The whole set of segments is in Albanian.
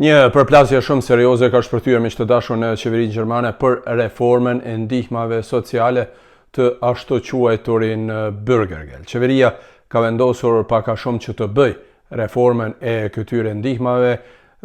Një përplasje shumë serioze ka shpërthyer miq të dashur në qeverinë gjermane për reformën e ndihmave sociale të ashtu quajturin Bürgergeld. Qeveria ka vendosur pak a shumë që të bëj reformën e këtyre ndihmave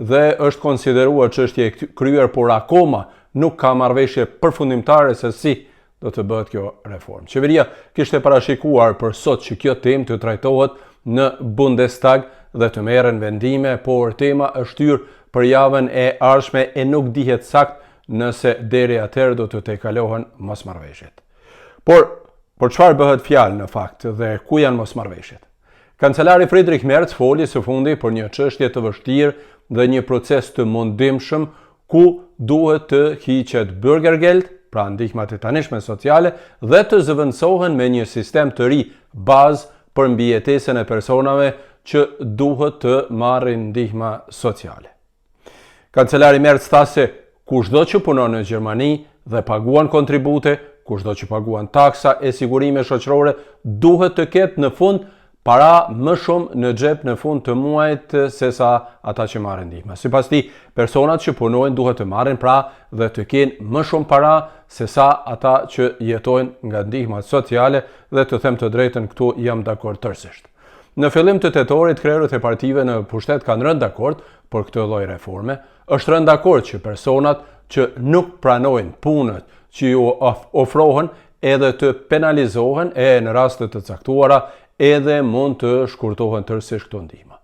dhe është konsideruar çështje e kryer, por akoma nuk ka marrëveshje përfundimtare se si do të bëhet kjo reformë. Qeveria kishte parashikuar për sot që kjo temë të trajtohet në Bundestag dhe të merren vendime, por tema është hyrë për javën e ardhshme e nuk dihet sakt nëse deri atëherë do të tejkalohen mosmarrëveshjet. Por çfarë bëhet fjalë në fakt dhe ku janë mosmarrëveshjet? Kancelari Friedrich Merz foli së fundi për një çështje të vështirë dhe një proces të mundimshëm ku duhet të hiqet Bürgergeld, pra ndihmat e tanishme sociale, dhe të zëvendësohen me një sistem të ri bazë për mbijetesën e personave që duhet të marrin ndihma sociale. Kancelari Merz tha se kushdo që punon në Gjermani dhe paguan kontribute, kushdo që paguan taksa e sigurime shoqërore, duhet të ketë në fund para më shumë në xhep në fund të muajit se sa ata që marrin ndihmë. Sipas tij, personat që punojnë duhet të marrin pra dhe të kenë më shumë para se sa ata që jetojnë nga ndihmat sociale, dhe të them të drejtën, këtu jam dakord tërësisht. Në fillim të tetorit, krerët e partive në pushtet kanë rënë dakord për këtë lloj reforme. Është rënë dakord që personat që nuk pranojnë punët që ju ofrohen edhe të penalizohen e në raste të caktuara edhe mund të shkurtohen tërësisht këto ndihma.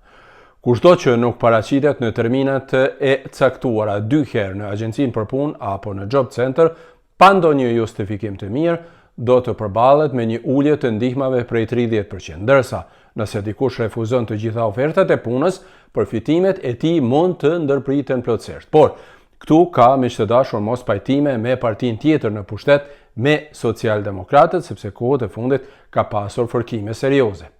Kushdo që nuk paraqitet në terminat e caktuara 2 herë në agjencinë për punë apo në job center pa ndonjë justifikim të mirë, do të përballet me një ulje të ndihmave prej 30%, ndërsa nëse dikush refuzon të gjitha ofertat e punës, përfitimet e tij mund të ndërpriten plotësisht. Por këtu ka miq të dashur mos pajtime me partinë tjetër në pushtet, me socialdemokratët, sepse kohët e fundit ka pasur fërkime serioze.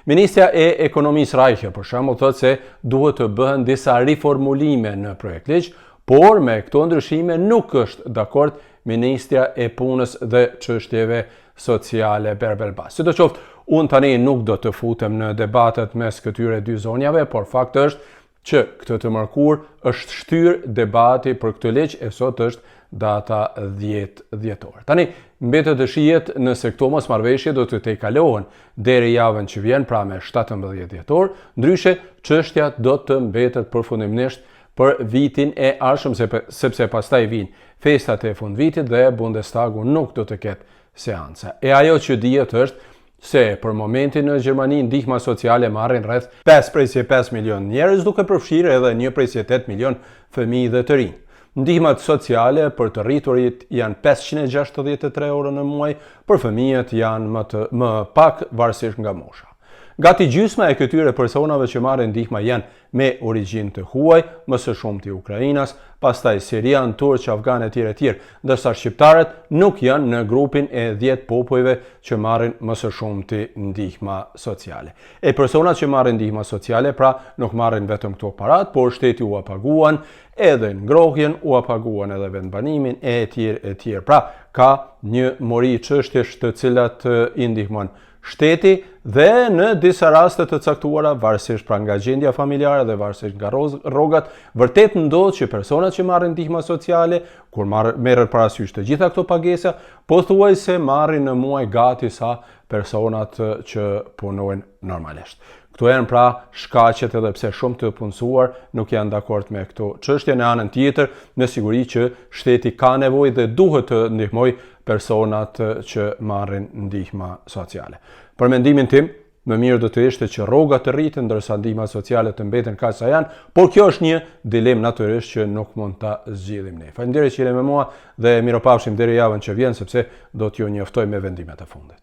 Ministrja e Ekonomisë Reiche për shembull thotë se duhet të bëhen disa riformulime në projekt ligj, por me këto ndryshime nuk është dakord Ministrja e Punës dhe Çështjeve Sociale Berbelbas. Sidoqoftë, unë tani nuk do të futem në debatet mes këtyre dy zonjave, por fakt është që këtë të mërkur është shtyr debati për këtë ligj e sot është data 10 dhjetor. Tani, mbetet të shihet nëse këto mosmarrëveshje do të tejkalohen deri javën që vjen, pra me 17 dhjetor, ndryshe çështja do të mbetet përfundimisht për vitin e ardhshëm, sepse pastaj vijnë festat e fundvitit dhe Bundestagu nuk do të ketë seanca. E ajo që dihet është se për momentin në Gjermani ndihma sociale marrin rreth 5,5 milion njerëz, duke përfshirë edhe 1,8 milion fëmijë dhe të rinj. Ndihmat sociale për të rriturit janë 563 euro në muaj, për fëmijët janë më pak varësisht nga mosha. Gati gjysma e këtyre personave që marrin ndihma janë me origjinë të huaj, më së shumti ukrainas, pastaj sirian, turq, afgan etj., ndërsa shqiptarët nuk janë në grupin e 10 popujve që marrin më së shumti ndihma sociale. E personat që marrin ndihma sociale pra nuk marrin vetëm këto parat, por shteti u paguan edhe ngrohjen, u paguan edhe vendbanimin etj. Pra ka një mori çështjesh të cilat i ndihmon shteti dhe në disa raste të caktuara, varësisht pra nga gjendja familjare dhe varësisht nga rrogat, vërtet ndodh që personat që marrin ndihma sociale, kur merren parasysh të gjitha këto pagesa, pothuajse marrin në muaj gati sa personat që punojnë normalisht. Këto janë pra shkaqet edhe pse shumë të punësuar nuk janë dakord me këto çështje. Në anën tjetër, në siguri që shteti ka nevojë dhe duhet të ndihmojë personat që marrin ndihma sociale. Për mendimin tim, më mirë do të ishte që rrogat të rriten ndërsa ndihmat sociale të mbeten kaq sa janë, por kjo është një dilemë natyrisht që nuk mund ta zgjidhim ne. Faleminderit që jeni me mua dhe miropafshim deri javën që vjen, sepse do t'ju njoftoj me vendimet e fundit.